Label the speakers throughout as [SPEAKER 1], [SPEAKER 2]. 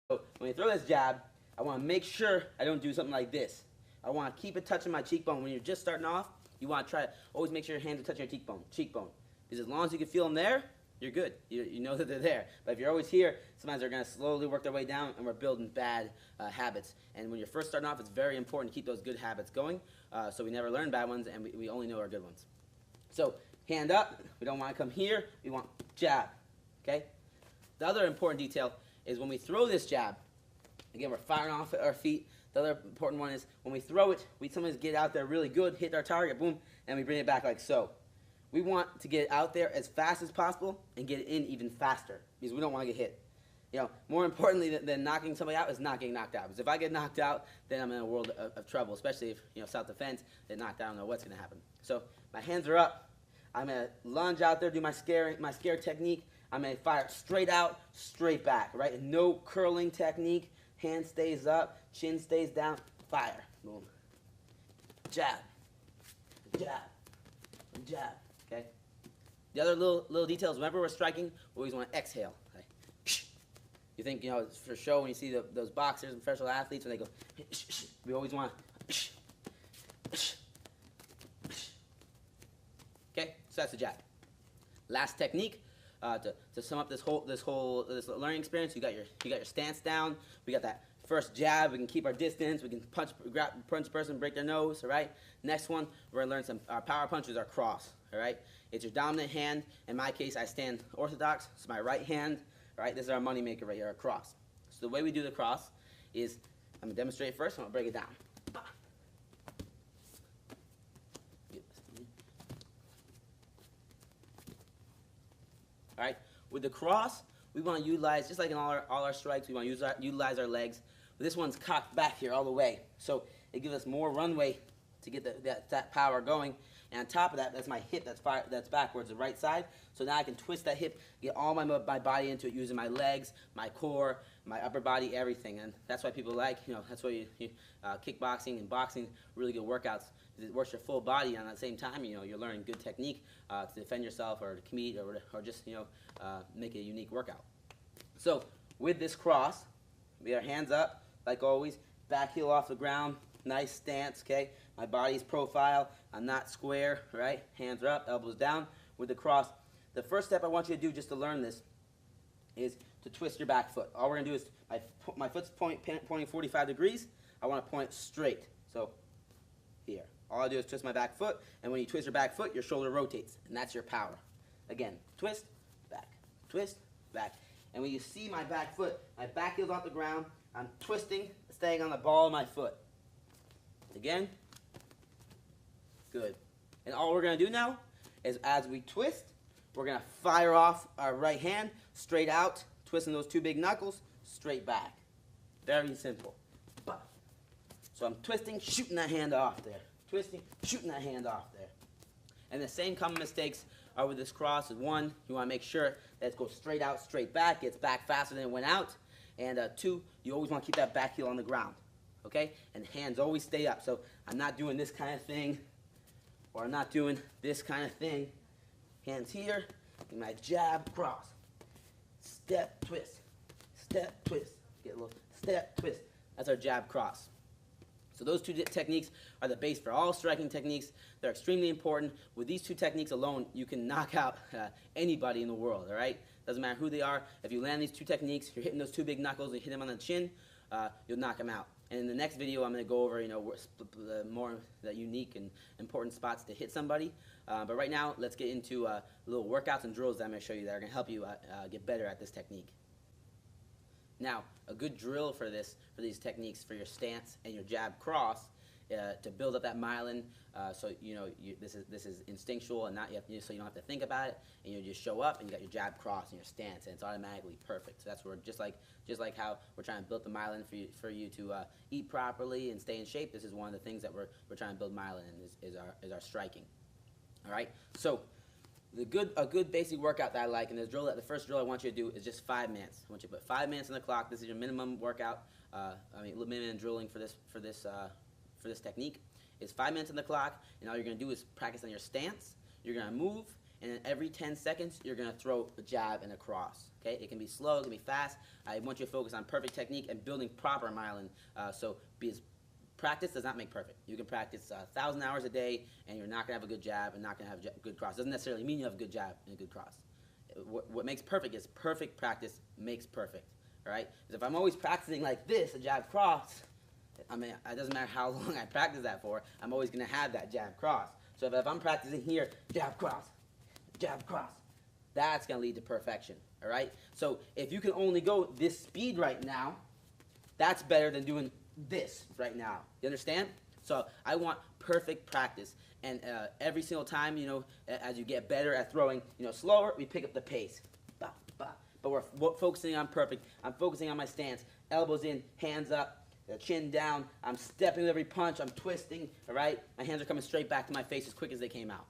[SPEAKER 1] So when you throw this jab, I want to make sure I don't do something like this. I want to keep it touching my cheekbone. When you're just starting off, you want to try to always make sure your hands are touching your cheekbone. Because as long as you can feel them there, you're good. You know that they're there. But if you're always here, sometimes they're going to slowly work their way down, and we're building bad habits. And when you're first starting off, it's very important to keep those good habits going, so we never learn bad ones, and we only know our good ones. So hand up. We don't want to come here. We want jab. Okay? The other important detail is when we throw this jab, again, we're firing off at our feet. The other important one is when we throw it, we sometimes get out there really good, hit our target, boom, and we bring it back like so. We want to get out there as fast as possible and get it in even faster because we don't want to get hit. You know, more importantly than knocking somebody out is not getting knocked out. Because if I get knocked out, then I'm in a world of trouble, especially if, self-defense, get knocked out, I don't know what's going to happen. So my hands are up. I'm going to lunge out there, do my scare technique. I'm going to fire straight out, straight back, right? No curling technique. Hand stays up, chin stays down, fire. Boom. Jab. Jab. Jab. Okay? The other little details, whenever we're striking, we always want to exhale. Okay? You think, it's for show when you see those boxers and professional athletes when they go, we always want to, okay? So that's the jab. Last technique, to sum up this learning experience, you got your stance down. We got that first jab. We can keep our distance. We can punch person, break their nose. All right. Next one, we're gonna learn our power punches, our cross. All right. It's your dominant hand. In my case, I stand orthodox. It's my right hand. All right. This is our money maker right here, our cross. So the way we do the cross is, I'm gonna demonstrate it first. I'm gonna break it down. All right. With the cross, we want to utilize, just like in all our strikes, we want to utilize our legs. But this one's cocked back here all the way, so it gives us more runway to get that power going. And on top of that, that's my hip that's backwards, the right side. So now I can twist that hip, get all my body into it using my legs, my core, my upper body, everything. And that's why people like, that's why kickboxing and boxing, really good workouts. It works your full body, and at the same time, you're learning good technique to defend yourself or to compete or just, make a unique workout. So with this cross, we have our hands up, like always, back heel off the ground, nice stance, okay? My body's profile, I'm not square, right? Hands are up, elbows down. With the cross, the first step I want you to do just to learn this is to twist your back foot. All we're gonna do is, my foot's pointing 45 degrees, I wanna point straight, so here. All I do is twist my back foot, and when you twist your back foot, your shoulder rotates, and that's your power. Again, twist, back. And when you see my back foot, my back heel's off the ground, I'm twisting, staying on the ball of my foot. Again, good. And all we're going to do now is as we twist, we're going to fire off our right hand, straight out, twisting those two big knuckles, straight back. Very simple. So I'm twisting, shooting that hand off there. Twisting, shooting that hand off there. And the same common mistakes are with this cross. One, you want to make sure that it goes straight out, straight back, gets back faster than it went out. And two, you always want to keep that back heel on the ground. Okay? And hands always stay up. So I'm not doing this kind of thing, or I'm not doing this kind of thing. Hands here, and my jab, cross. Step, twist. Step, twist. Get a little step, twist. That's our jab, cross. So those two techniques are the base for all striking techniques. They're extremely important. With these two techniques alone, you can knock out anybody in the world, all right? Doesn't matter who they are. If you land these two techniques, you're hitting those two big knuckles, and you hit them on the chin, you'll knock them out. And in the next video, I'm going to go over, the unique and important spots to hit somebody. But right now, let's get into little workouts and drills that I'm going to show you that are going to help you get better at this technique. Now, a good drill for these techniques, for your stance and your jab cross, to build up that myelin, so this is instinctual and not so you don't have to think about it, and you just show up and you got your jab cross and your stance, and it's automatically perfect. So that's where just like how we're trying to build the myelin for you to eat properly and stay in shape. This is one of the things that we're trying to build myelin in is our striking. All right, so. A good basic workout that I like, and the first drill I want you to do is just 5 minutes. I want you to put 5 minutes on the clock. This is your minimum workout. Minimum drilling for this technique is 5 minutes on the clock, and all you're going to do is practice on your stance. You're going to move, And then every 10 seconds, you're going to throw a jab and a cross. Okay? It can be slow, it can be fast. I want you to focus on perfect technique and building proper myelin. Practice does not make perfect. You can practice 1,000 hours a day, and you're not going to have a good jab and not going to have a good cross. It doesn't necessarily mean you have a good jab and a good cross. What makes perfect is perfect practice makes perfect. All right? Because if I'm always practicing like this, a jab cross, I mean, it doesn't matter how long I practice that for, I'm always going to have that jab cross. So if I'm practicing here, jab cross, that's going to lead to perfection. All right? So if you can only go this speed right now, that's better than doing this right now. You understand? So I want perfect practice. And every single time, as you get better at throwing, slower, we pick up the pace. Bah, bah. But we're focusing on perfect. I'm focusing on my stance. Elbows in, hands up, chin down. I'm stepping with every punch. I'm twisting, all right? My hands are coming straight back to my face as quick as they came out.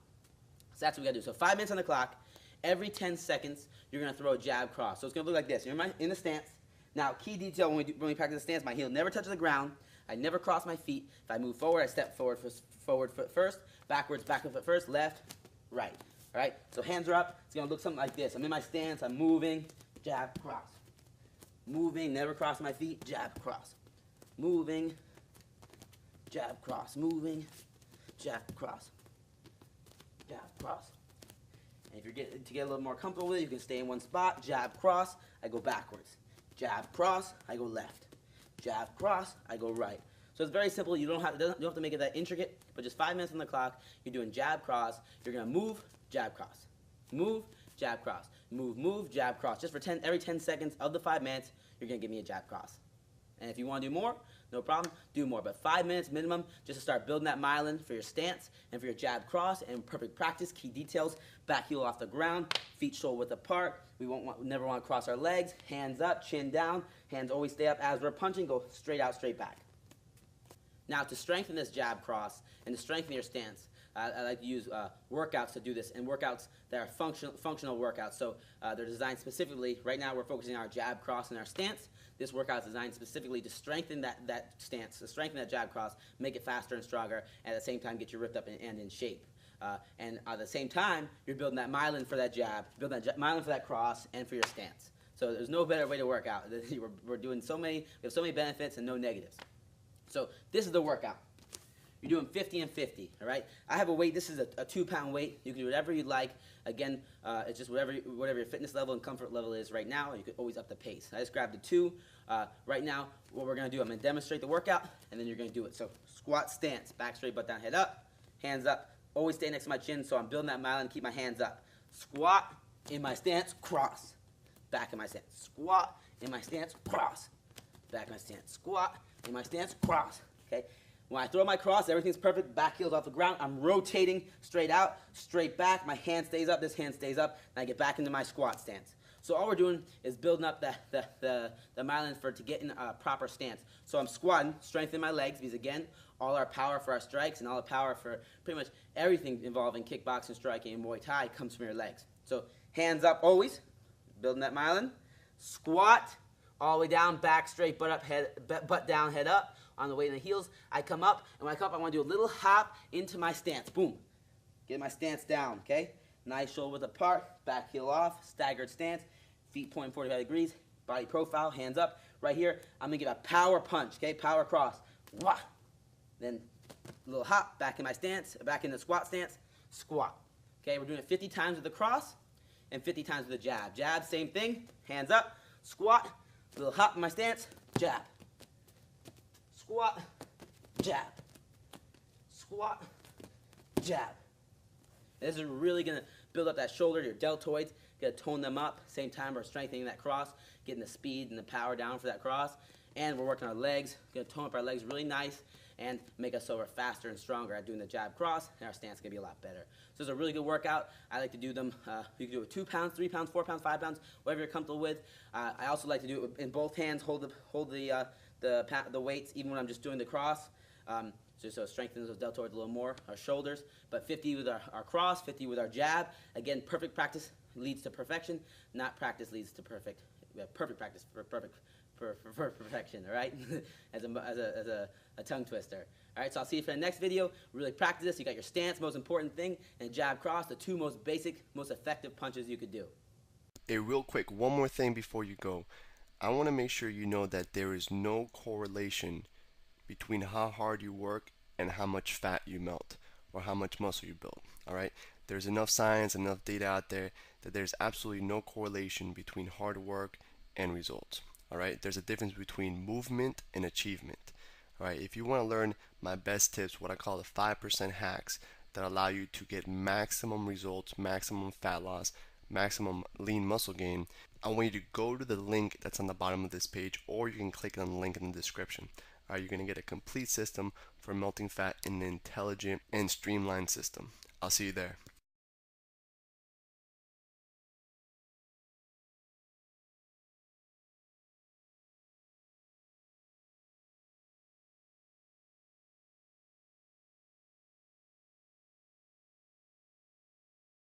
[SPEAKER 1] So that's what we got to do. So 5 minutes on the clock. Every 10 seconds, you're going to throw a jab cross. So it's going to look like this. You're in the stance. Now, key detail when we practice the stance, my heel never touches the ground. I never cross my feet. If I move forward, I step forward foot first, backwards, back foot first, left, right. All right? So hands are up. It's going to look something like this. I'm in my stance. I'm moving, jab, cross. Moving, never cross my feet, jab, cross. Moving, jab, cross. Moving, jab, cross. Jab, cross. And if you're to get a little more comfortable with it, you can stay in one spot, jab, cross, I go backwards. Jab, cross, I go left. Jab, cross, I go right. So it's very simple. You don't have to make it that intricate, but just 5 minutes on the clock, you're doing jab, cross. You're going to move, jab, cross. Move, jab, cross. Move, jab, cross. Just for every 10 seconds of the 5 minutes, you're going to give me a jab, cross. And if you want to do more, no problem, do more. But 5 minutes minimum just to start building that myelin for your stance and for your jab cross and perfect practice. Key details, back heel off the ground, feet shoulder width apart. We never want to cross our legs. Hands up, chin down. Hands always stay up as we're punching. Go straight out, straight back. Now to strengthen this jab cross and to strengthen your stance, I like to use workouts to do this, and workouts that are functional workouts. So they're designed specifically, right now we're focusing on our jab cross and our stance. This workout is designed specifically to strengthen that stance, to strengthen that jab cross, make it faster and stronger, and at the same time get you ripped up and in shape. And at the same time, you're building that myelin for that jab, building that myelin for that cross, and for your stance. So there's no better way to work out. We're doing we have so many benefits and no negatives. So this is the workout. You're doing 50 and 50, all right? I have a weight. This is a 2-pound weight. You can do whatever you'd like. Again, it's just whatever your fitness level and comfort level is right now. You could always up the pace. I just grabbed the 2. Right now, what we're going to do, I'm going to demonstrate the workout, and then you're going to do it. So squat stance, back straight, butt down, head up, hands up. Always stay next to my chin, so I'm building that myelin. Keep my hands up. Squat in my stance, cross. Back in my stance. Squat in my stance, cross. Back in my stance. Squat in my stance, cross. Okay? When I throw my cross, everything's perfect. Back heel's off the ground. I'm rotating straight out, straight back. My hand stays up. This hand stays up. And I get back into my squat stance. So all we're doing is building up the myelin to get in a proper stance. So I'm squatting, strengthening my legs, because again, all our power for our strikes and all the power for pretty much everything involving kickboxing, striking, and Muay Thai comes from your legs. So hands up always, building that myelin. Squat, all the way down, back straight, butt down, head up. On the way in the heels, I come up, and when I come up, I want to do a little hop into my stance. Boom. Get my stance down, okay? Nice shoulder width apart, back heel off, staggered stance, feet point 45 degrees, body profile, hands up. Right here, I'm going to give a power punch, okay? Power cross. Wah. Then a little hop, back in my stance, back in the squat stance, squat. Okay, we're doing it 50 times with the cross and 50 times with the jab. Jab, same thing, hands up, squat, little hop in my stance, jab. Squat, jab. Squat, jab. This is really going to build up that shoulder, your deltoids, going to tone them up. Same time, we're strengthening that cross, getting the speed and the power down for that cross. And we're working our legs, going to tone up our legs really nice and make us so we're faster and stronger at doing the jab cross, and our stance is going to be a lot better. So it's a really good workout. I like to do them, you can do it with 2 pounds, 3 pounds, 4 pounds, 5 pounds, whatever you're comfortable with. I also like to do it in both hands, hold the weights even when I'm just doing the cross. So it strengthens those deltoids a little more, our shoulders. But 50 with our cross, 50 with our jab. Again, perfect practice leads to perfection. Not practice leads to perfect. Perfect practice for perfect for perfection, all right? as a tongue twister. All right, so I'll see you for the next video. Really practice this. You got your stance, most important thing, and jab cross, the two most basic, most effective punches you could do.
[SPEAKER 2] Hey, real quick, one more thing before you go. I want to make sure you know that there is no correlation between how hard you work and how much fat you melt or how much muscle you build. All right, there's enough science, enough data out there that there's absolutely no correlation between hard work and results. All right, there's a difference between movement and achievement. All right, if you want to learn my best tips, what I call the 5% hacks that allow you to get maximum results, maximum fat loss, maximum lean muscle gain, I want you to go to the link that's on the bottom of this page, or you can click on the link in the description. All right, you're going to get a complete system for melting fat in an intelligent and streamlined system. I'll see you there.